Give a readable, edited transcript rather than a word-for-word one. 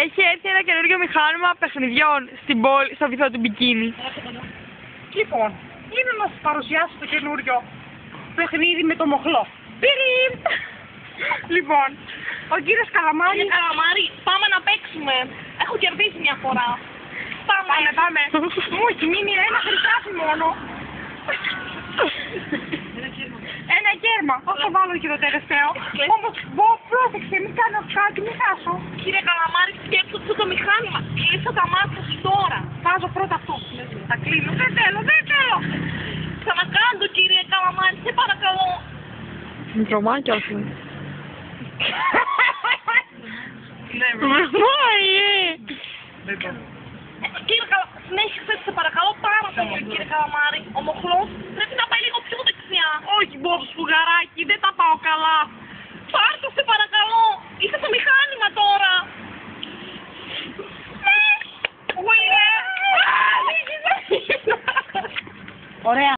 Έχει έρθει ένα καινούργιο μηχάνημα παιχνιδιών στο βυθό του μπικίνι. Λοιπόν, είναι να σας παρουσιάσω το καινούριο παιχνίδι με το μοχλό. Πυριν! Λοιπόν, ο κύριος Καλαμάρης... Κύριε Καλαμάρη, πάμε να παίξουμε. Έχω κερδίσει μια φορά. Πάμε. Μου έχει μείνει ένα χρυσάφι μόνο. Ένα κέρμα. Πώς το βάλω και το τελευταίο. Όμως, πρόσεξε, μην κάνω κάτι, μην χάσω. Κύριε Καλαμάρη, σκέψου αυτό το μηχάνημα. Κλείσα τα μάτια σου τώρα. Βάζω πρώτα αυτό. Τα κλείνω. Δεν θέλω. Ξανακάντο, κύριε Καλαμάρη, σε παρακαλώ. Μικρομάκι όχι. Κύριε Καλαμάρη, συνέχισε, σε παρακαλώ πάρα πολύ, κύριε Καλαμάρη. Ο μοχλός πρέπει να πάει λίγο πιο δεξιά. Όχι, Μπομπ, σπουγαράκι, δεν τα πάω καλά. Πάρτο, σε παρακαλώ. Είσαι στο μηχάνημα τώρα. Ωραία.